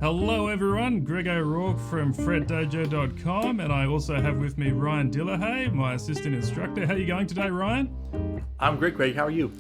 Hello everyone, Greg O'Rourke from fretdojo.com, and I also have with me Ryan Dillahay, my assistant instructor. How are you going today, Ryan? I'm great, Greg. How are you?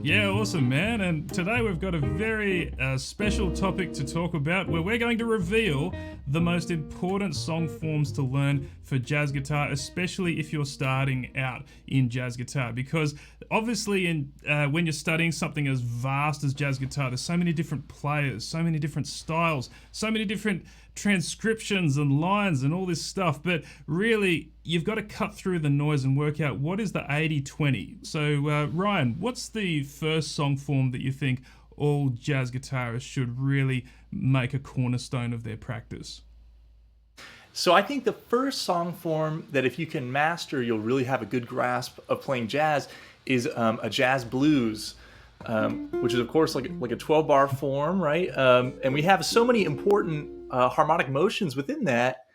Yeah, awesome, man. And today we've got a very special topic to talk about where we're going to reveal the most important song forms to learn for jazz guitar, especially if you're starting out in jazz guitar. Because obviously when you're studying something as vast as jazz guitar, there's so many different players, so many different styles, so many different transcriptions and lines and all this stuff, but really you've got to cut through the noise and work out what is the 80-20. So Ryan, what's the first song form that you think all jazz guitarists should really make a cornerstone of their practice? So I think the first song form that if you can master, you'll really have a good grasp of playing jazz is a jazz blues. Which is of course like a 12-bar form, right? And we have so many important harmonic motions within that,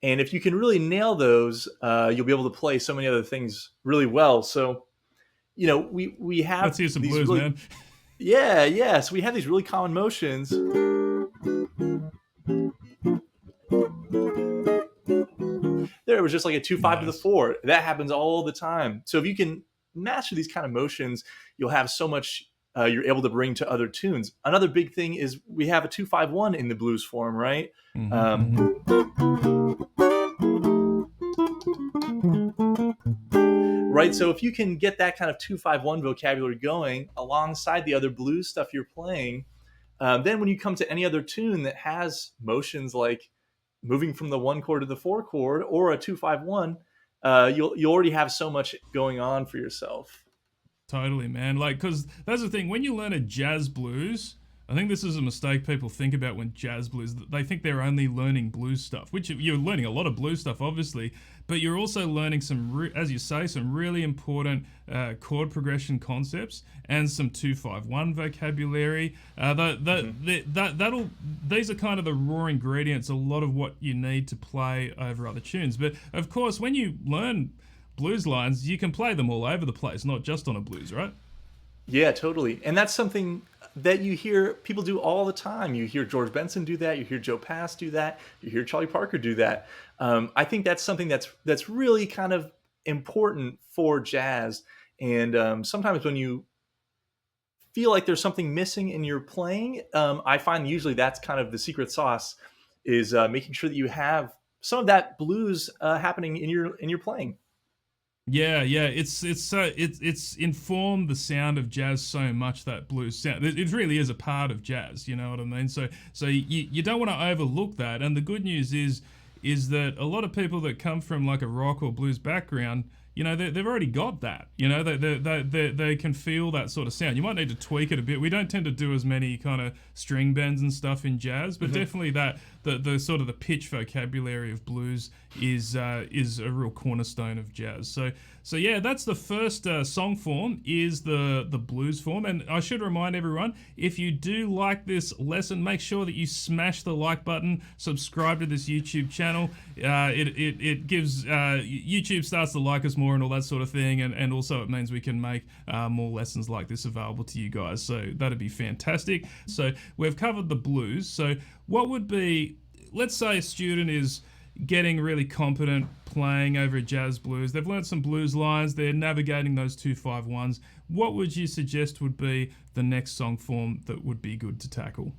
and if you can really nail those, you'll be able to play so many other things really well. So, we have Let's hear some these blues, really, man. yeah. So we have these really common motions. There it was just like a 2-5 to the 4. That happens all the time. So if you can master these kind of motions, you'll have so much you're able to bring to other tunes. Another big thing is we have a 2-5-1 in the blues form, right? Right. So if you can get that kind of 2-5-1 vocabulary going alongside the other blues stuff you're playing, then when you come to any other tune that has motions like moving from the 1 chord to the 4 chord or a 2-5-1, you already have so much going on for yourself. Totally, man. Like, because that's the thing. When you learn a jazz blues, I think this is a mistake people think about when jazz blues. They think they're only learning blues stuff, which you're learning a lot of blues stuff, obviously, but you're also learning some, as you say, some really important chord progression concepts and some 2-5-1 vocabulary. These are kind of the raw ingredients, a lot of what you need to play over other tunes. But of course, when you learn blues lines, you can play them all over the place, not just on a blues, right? Yeah, totally. And that's something that you hear people do all the time. You hear George Benson do that. You hear Joe Pass do that. You hear Charlie Parker do that. I think that's something that's really kind of important for jazz. And sometimes when you feel like there's something missing in your playing, I find usually that's kind of the secret sauce is making sure that you have some of that blues happening in your playing. Yeah, it's informed the sound of jazz so much, that blues sound. It really is a part of jazz, you know what I mean? So you don't want to overlook that. And the good news is that a lot of people that come from like a rock or blues background, you know, they've already got that. You know, they can feel that sort of sound. You might need to tweak it a bit. We don't tend to do as many kind of string bends and stuff in jazz, but definitely that the sort of the pitch vocabulary of blues is a real cornerstone of jazz. So yeah, that's the first song form, is the blues form. And I should remind everyone, if you do like this lesson, make sure that you smash the like button, subscribe to this YouTube channel. It gives YouTube starts to like us more and all that sort of thing, and also it means we can make more lessons like this available to you guys. So that'd be fantastic. So we've covered the blues. So what would be, let's say a student is getting really competent playing over a jazz blues. They've learned some blues lines. They're navigating those 2-5-1s. What would you suggest would be the next song form that would be good to tackle?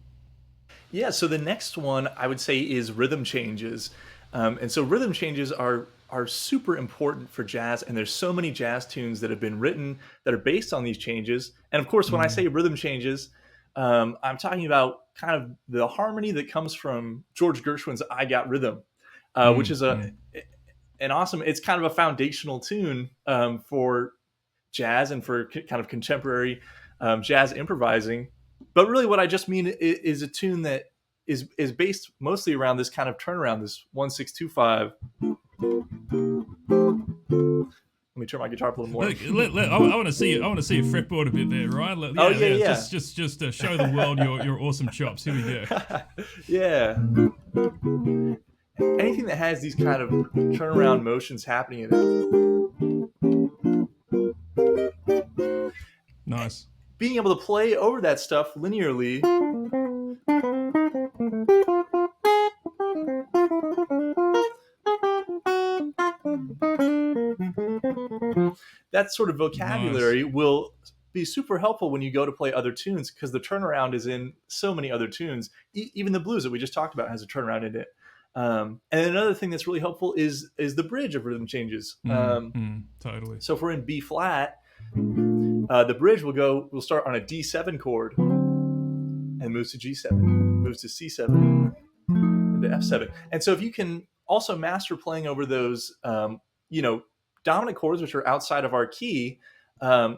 Yeah, so the next one I would say is rhythm changes. And so rhythm changes are super important for jazz, and there's so many jazz tunes that have been written that are based on these changes. And of course, when I say rhythm changes, I'm talking about kind of the harmony that comes from George Gershwin's "I Got Rhythm," which is an awesome. It's kind of a foundational tune for jazz and for kind of contemporary jazz improvising. But really, what I just mean is a tune that is based mostly around this kind of turnaround, this 1-6-2-5. Let me turn my guitar up a little more. I want to see you. I want to see a fretboard a bit there, right? Yeah. Just show the world your awesome chops. Here we go. Yeah. Anything that has these kind of turnaround motions happening in it. Nice. Being able to play over that stuff linearly That sort of Nice. vocabulary will be super helpful when you go to play other tunes because the turnaround is in so many other tunes. Even the blues that we just talked about has a turnaround in it. And another thing that's really helpful is the bridge of rhythm changes. Totally. So if we're in B flat, the bridge will start on a D7 chord and moves to G7, moves to C7, and to F7. And so if you can also master playing over those, dominant chords which are outside of our key, um,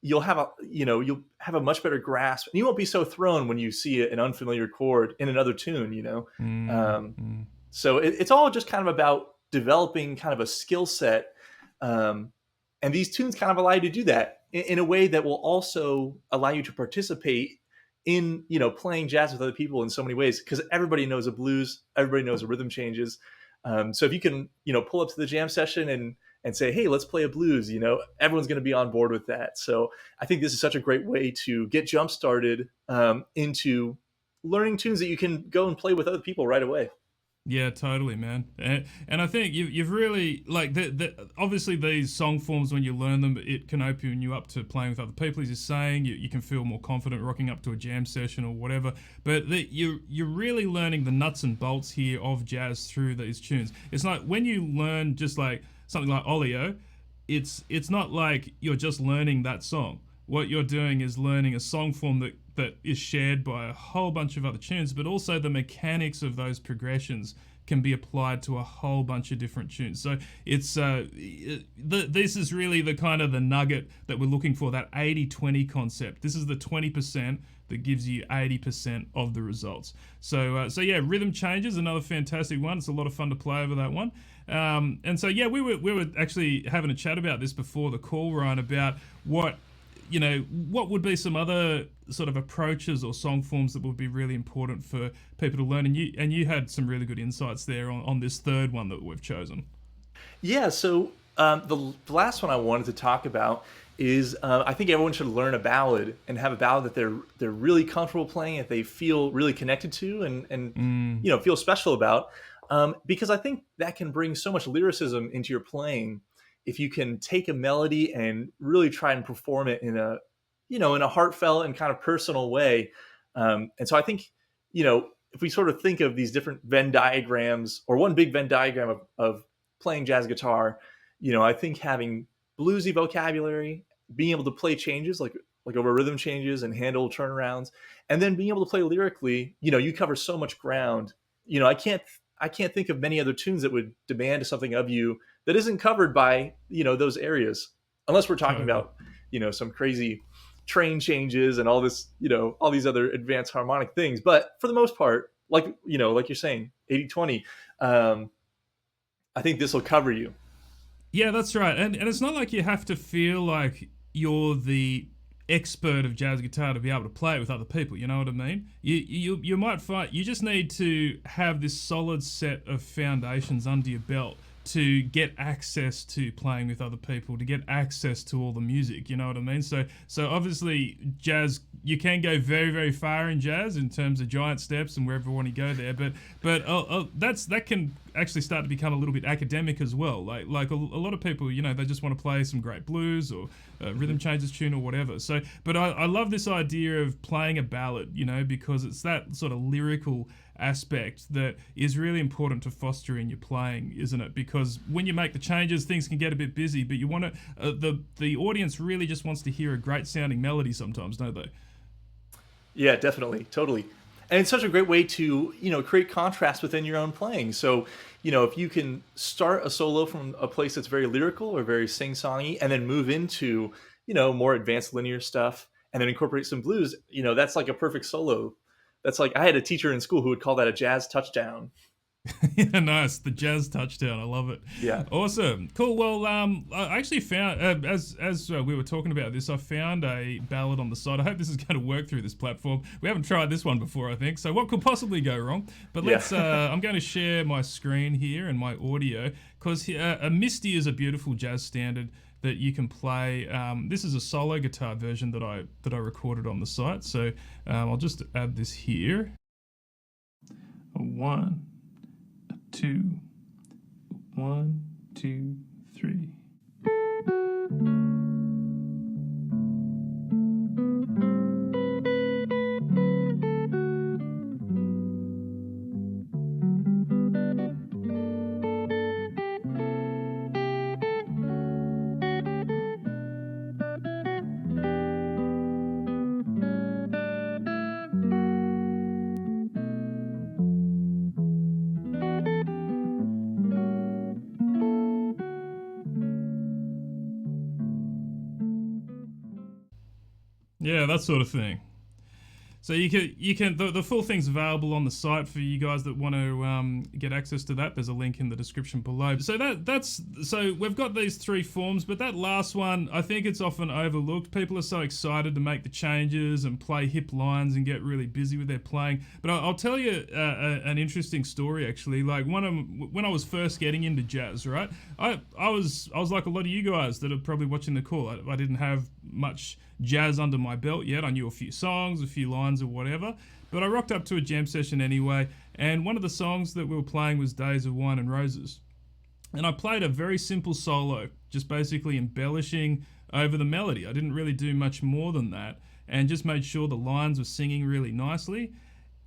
you'll have a much better grasp, and you won't be so thrown when you see an unfamiliar chord in another tune. Mm, Um, mm. so it's all just kind of about developing kind of a skill set, um, and these tunes kind of allow you to do that in a way that will also allow you to participate in playing jazz with other people in so many ways because everybody knows a blues, everybody knows a rhythm changes. So if you can pull up to the jam session and say, hey, let's play a blues, everyone's going to be on board with that. So I think this is such a great way to get jump started into learning tunes that you can go and play with other people right away. Yeah, totally, man. And I think you've really like obviously these song forms when you learn them, it can open you up to playing with other people. As you're saying, you can feel more confident rocking up to a jam session or whatever. But you're really learning the nuts and bolts here of jazz through these tunes. It's like when you learn just like something like Olio, it's not like you're just learning that song. What you're doing is learning a song form that is shared by a whole bunch of other tunes, but also the mechanics of those progressions can be applied to a whole bunch of different tunes. So it's this is really the kind of the nugget that we're looking for, that 80-20 concept. This is the 20% that gives you 80% of the results. So yeah, Rhythm Changes, another fantastic one. It's a lot of fun to play over that one. And so yeah, we were actually having a chat about this before the call, Ryan, about what would be some other sort of approaches or song forms that would be really important for people to learn? And you had some really good insights there on this third one that we've chosen. Yeah. So the last one I wanted to talk about is I think everyone should learn a ballad and have a ballad that they're really comfortable playing, that they feel really connected to, and feel special about. Because I think that can bring so much lyricism into your playing if you can take a melody and really try and perform it in a heartfelt and kind of personal way. And so I think if we sort of think of these different Venn diagrams, or one big Venn diagram of playing jazz guitar, I think having bluesy vocabulary, being able to play changes like over rhythm changes and handle turnarounds, and then being able to play lyrically, you cover so much ground. I can't think of many other tunes that would demand something of you that isn't covered by those areas, unless we're talking Totally. about some crazy train changes and all this, all these other advanced harmonic things. But for the most part, like you're saying, 80-20, I think this will cover you. Yeah, that's right. And it's not like you have to feel like you're the expert of jazz guitar to be able to play it with other people. You know what I mean? You might find you just need to have this solid set of foundations under your belt to get access to playing with other people, to get access to all the music. You know what I mean? So obviously jazz, you can go very very far in jazz in terms of giant steps and wherever you want to go there. But that can actually start to become a little bit academic as well. Like a lot of people, they just want to play some great blues or rhythm changes tune or whatever. So, but I love this idea of playing a ballad, because it's that sort of lyrical aspect that is really important to foster in your playing, isn't it? Because when you make the changes, things can get a bit busy, but you want to the audience really just wants to hear a great sounding melody sometimes, don't they? Yeah, definitely, totally. And it's such a great way to create contrast within your own playing. So if you can start a solo from a place that's very lyrical or very sing-songy, and then move into more advanced linear stuff, and then incorporate some blues, that's like a perfect solo. That's like, I had a teacher in school who would call that a jazz touchdown. Yeah, nice. The jazz touchdown. I love it. Yeah. Awesome. Cool. Well, I actually found as we were talking about this, I found a ballad on the side. I hope this is going to work through this platform. We haven't tried this one before, I think. So what could possibly go wrong? But Yeah. let's. I'm going to share my screen here and my audio because a Misty is a beautiful jazz standard that you can play. This is a solo guitar version that I recorded on the site. So I'll just add this here. A 1, a 2, 1, 2, 3. Yeah, that sort of thing. So you can the full thing's available on the site for you guys that want to get access to that. There's a link in the description below. So so we've got these 3 forms, but that last one, I think it's often overlooked. People are so excited to make the changes and play hip lines and get really busy with their playing. But I'll tell you an interesting story actually. Like when I was first getting into jazz, right? I was like a lot of you guys that are probably watching the call. I didn't have much jazz under my belt yet. I knew a few songs, a few lines or whatever, but I rocked up to a jam session anyway, and one of the songs that we were playing was Days of Wine and Roses. And I played a very simple solo, just basically embellishing over the melody. I didn't really do much more than that, and just made sure the lines were singing really nicely.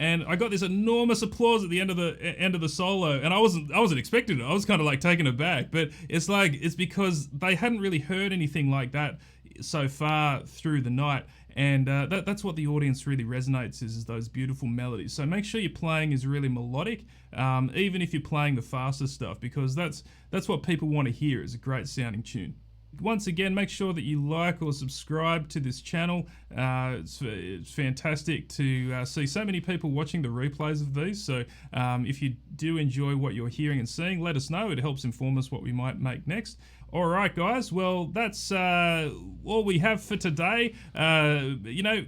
And I got this enormous applause at the end of the solo, and I wasn't expecting it. I was kind of like taken aback, but it's because they hadn't really heard anything like that so far through the night, and that's what the audience really resonates is those beautiful melodies. So make sure your playing is really melodic, even if you're playing the faster stuff, because that's what people want to hear, is a great sounding tune. Once again, make sure that you like or subscribe to this channel. It's fantastic to see so many people watching the replays of these. So if you do enjoy what you're hearing and seeing, let us know. It helps inform us what we might make next. All right, guys. Well, that's all we have for today. A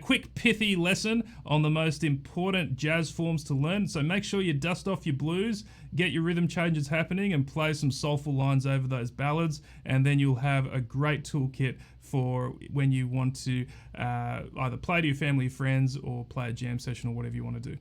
quick, pithy lesson on the most important jazz forms to learn. So make sure you dust off your blues, get your rhythm changes happening, and play some soulful lines over those ballads, and then you'll have a great toolkit for when you want to either play to your family, friends, or play a jam session, or whatever you want to do.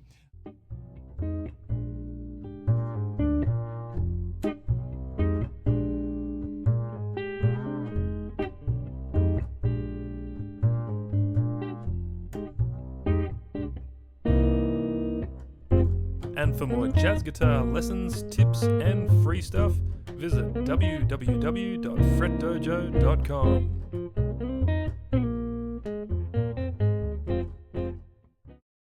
And for more jazz guitar lessons, tips, and free stuff, visit www.fretdojo.com.